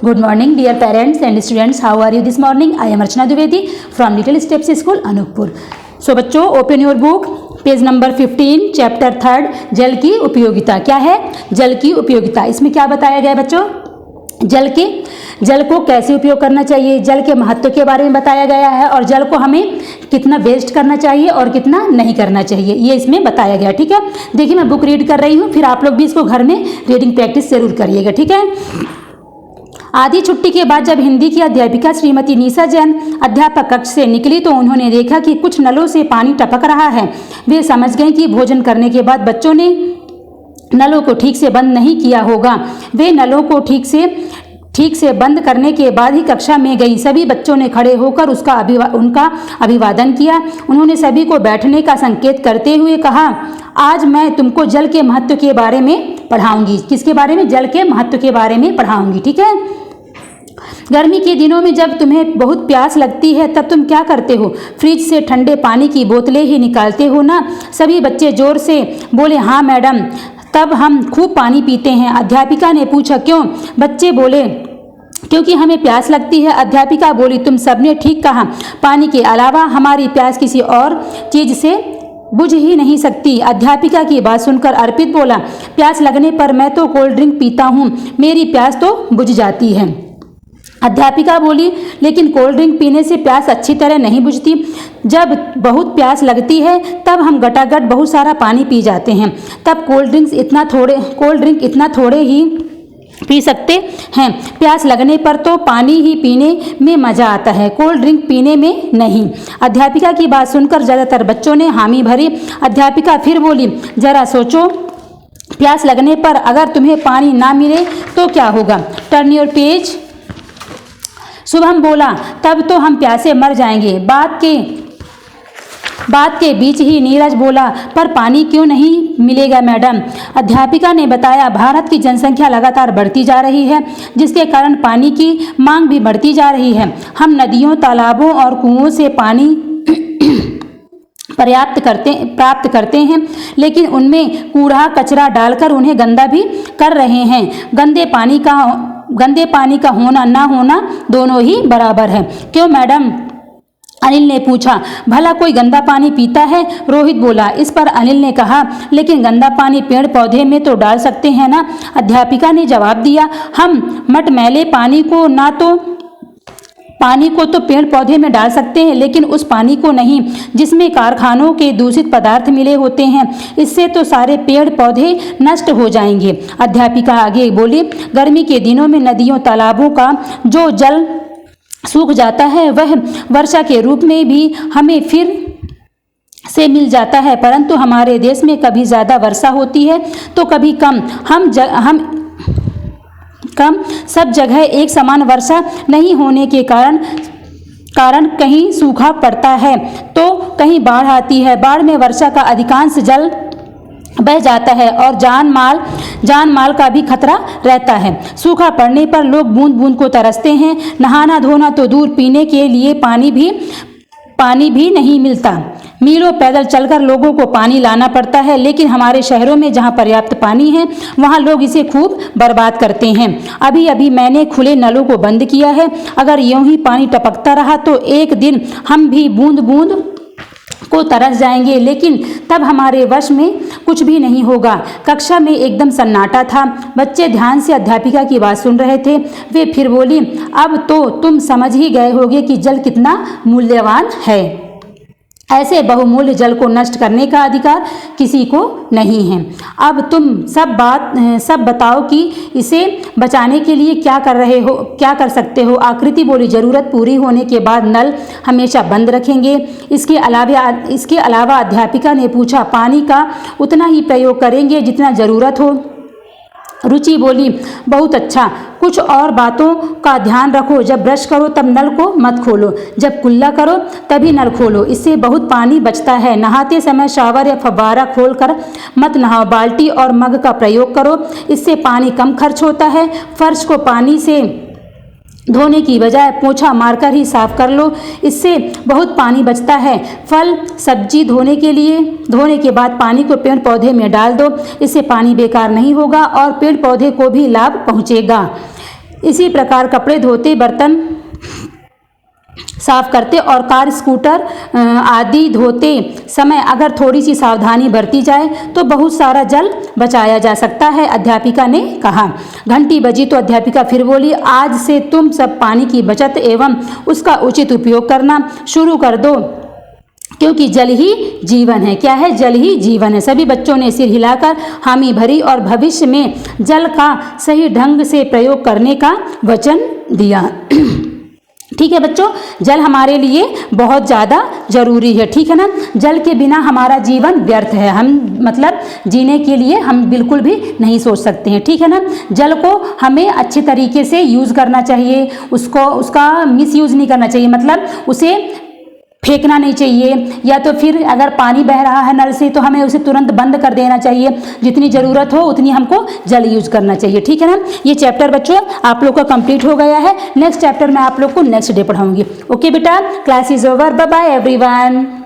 Good morning, dear parents and students. How are you this morning? I am Archana Dwivedi from Little Steps School, Anuppur. So बच्चों, open your book, page number 15, chapter 3, जल की उपयोगिता. क्या है? जल की उपयोगिता. इसमें क्या बताया गया बच्चों? जल को कैसे उपयोग करना चाहिए, जल के महत्व के बारे में बताया गया है और जल को हमें कितना वेस्ट करना चाहिए और कितना नहीं करना चाहिए, ये इसमें बताया गया. ठीक है, देखिए मैं बुक रीड कर रही हूँ, फिर आप लोग भी इसको घर में रीडिंग प्रैक्टिस जरूर करिएगा. ठीक है. आधी छुट्टी के बाद जब हिंदी की अध्यापिका श्रीमती निशा जैन अध्यापक कक्ष से निकली तो उन्होंने देखा कि कुछ नलों से पानी टपक रहा है. वे समझ गए कि भोजन करने के बाद बच्चों ने नलों को ठीक से बंद नहीं किया होगा. वे नलों को ठीक से बंद करने के बाद ही कक्षा में गई. सभी बच्चों ने खड़े होकर उनका अभिवादन किया. उन्होंने सभी को बैठने का संकेत करते हुए कहा, आज मैं तुमको जल के महत्व के बारे में पढ़ाऊंगी. किसके बारे में? जल के महत्व के बारे में पढ़ाऊंगी. ठीक है. गर्मी के दिनों में जब तुम्हें बहुत प्यास लगती है तब तुम क्या करते हो? फ्रिज से ठंडे पानी की बोतलें ही निकालते हो ना? सभी बच्चे जोर से बोले, हाँ मैडम, तब हम खूब पानी पीते हैं. अध्यापिका ने पूछा, क्यों? बच्चे बोले, क्योंकि हमें प्यास लगती है. अध्यापिका बोली, तुम सबने ठीक कहा. पानी के अलावा हमारी प्यास किसी और चीज से बुझ ही नहीं सकती. अध्यापिका की बात सुनकर अर्पित बोला, प्यास लगने पर मैं तो कोल्ड ड्रिंक पीता हूँ, मेरी प्यास तो बुझ जाती है. अध्यापिका बोली, लेकिन कोल्ड ड्रिंक पीने से प्यास अच्छी तरह नहीं बुझती. जब बहुत प्यास लगती है तब हम गटागट बहुत सारा पानी पी जाते हैं. तब कोल्ड ड्रिंक इतना थोड़े ही पी सकते हैं. प्यास लगने पर तो पानी ही पीने में मज़ा आता है, कोल्ड ड्रिंक पीने में नहीं. अध्यापिका की बात सुनकर ज़्यादातर बच्चों ने हामी भरी. अध्यापिका फिर बोली, जरा सोचो, प्यास लगने पर अगर तुम्हें पानी ना मिले तो क्या होगा? Turn your page. शुभम बोला, तब तो हम प्यासे मर जाएंगे. बात के बीच ही नीरज बोला, पर पानी क्यों नहीं मिलेगा मैडम? अध्यापिका ने बताया, भारत की जनसंख्या लगातार बढ़ती जा रही है, जिसके कारण पानी की मांग भी बढ़ती जा रही है. हम नदियों, तालाबों और कुओं से पानी प्राप्त करते हैं, लेकिन उनमें कूड़ा कचरा डालकर उन्हें गंदा भी कर रहे हैं. गंदे पानी का होना ना होना दोनों ही बराबर है. क्यों मैडम? अनिल ने पूछा. भला कोई गंदा पानी पीता है? रोहित बोला. इस पर अनिल ने कहा, लेकिन गंदा पानी पेड़ पौधे में तो डाल सकते हैं ना? अध्यापिका ने जवाब दिया, हम मटमैले पानी को तो पेड़ पौधे में डाल सकते हैं, लेकिन उस पानी को नहीं जिसमें कारखानों के दूषित पदार्थ मिले होते हैं. इससे तो सारे पेड़ पौधे नष्ट हो जाएंगे. अध्यापिका आगे बोली, गर्मी के दिनों में नदियों, तालाबों का जो जल सूख जाता है वह वर्षा के रूप में भी हमें फिर से मिल जाता है, परंतु हमारे देश में कभी ज़्यादा वर्षा होती है तो कभी कम. सब जगह एक समान वर्षा नहीं होने के कारण कहीं सूखा पड़ता है तो कहीं बाढ़ आती है. बाढ़ में वर्षा का अधिकांश जल बह जाता है और जान माल का भी खतरा रहता है. सूखा पड़ने पर लोग बूंद बूंद को तरसते हैं. नहाना धोना तो दूर, पीने के लिए पानी भी नहीं मिलता. मीलों पैदल चलकर लोगों को पानी लाना पड़ता है, लेकिन हमारे शहरों में जहां पर्याप्त पानी है वहां लोग इसे खूब बर्बाद करते हैं. अभी अभी मैंने खुले नलों को बंद किया है. अगर यूं ही पानी टपकता रहा तो एक दिन हम भी बूंद बूंद को तरस जाएंगे, लेकिन तब हमारे वश में कुछ भी नहीं होगा. कक्षा में एकदम सन्नाटा था. बच्चे ध्यान से अध्यापिका की बात सुन रहे थे. वे फिर बोली, अब तो तुम समझ ही गए होगे कि जल कितना मूल्यवान है. ऐसे बहुमूल्य जल को नष्ट करने का अधिकार किसी को नहीं है. अब तुम सब बताओ कि इसे बचाने के लिए क्या कर सकते हो? आकृति बोली, जरूरत पूरी होने के बाद नल हमेशा बंद रखेंगे. इसके अलावा अध्यापिका ने पूछा, पानी का उतना ही प्रयोग करेंगे जितना जरूरत हो? रुचि बोली, बहुत अच्छा. कुछ और बातों का ध्यान रखो. जब ब्रश करो तब नल को मत खोलो. जब कुल्ला करो तभी नल खोलो. इससे बहुत पानी बचता है. नहाते समय शावर या फव्वारा खोलकर मत नहाओ. बाल्टी और मग का प्रयोग करो. इससे पानी कम खर्च होता है. फर्श को पानी से धोने की बजाय पोंछा मारकर ही साफ कर लो, इससे बहुत पानी बचता है। फल सब्जी धोने के बाद पानी को पेड़ पौधे में डाल दो, इससे पानी बेकार नहीं होगा और पेड़ पौधे को भी लाभ पहुँचेगा। इसी प्रकार कपड़े धोते, बर्तन साफ करते और कार, स्कूटर आदि धोते समय अगर थोड़ी सी सावधानी बरती जाए तो बहुत सारा जल बचाया जा सकता है, अध्यापिका ने कहा। घंटी बजी तो अध्यापिका फिर बोली, आज से तुम सब पानी की बचत एवं उसका उचित उपयोग करना शुरू कर दो, क्योंकि जल ही जीवन है। क्या है? जल ही जीवन है। सभी बच्चों ने सिर हिलाकर हामी भरी और भविष्य में जल का सही ढंग से प्रयोग करने का वचन दिया। ठीक है बच्चों, जल हमारे लिए बहुत ज़्यादा ज़रूरी है, ठीक है ना। जल के बिना हमारा जीवन व्यर्थ है, हम मतलब जीने के लिए हम बिल्कुल भी नहीं सोच सकते हैं, ठीक है ना। जल को हमें अच्छे तरीके से यूज़ करना चाहिए, उसका मिसयूज़ नहीं करना चाहिए, मतलब उसे फेंकना नहीं चाहिए, या तो फिर अगर पानी बह रहा है नल से तो हमें उसे तुरंत बंद कर देना चाहिए। जितनी ज़रूरत हो उतनी हमको जल यूज़ करना चाहिए, ठीक है ना। ये चैप्टर बच्चों आप लोग का कंप्लीट हो गया है। नेक्स्ट चैप्टर मैं आप लोग को नेक्स्ट डे पढ़ाऊंगी। ओके बेटा, class is over, bye bye everyone.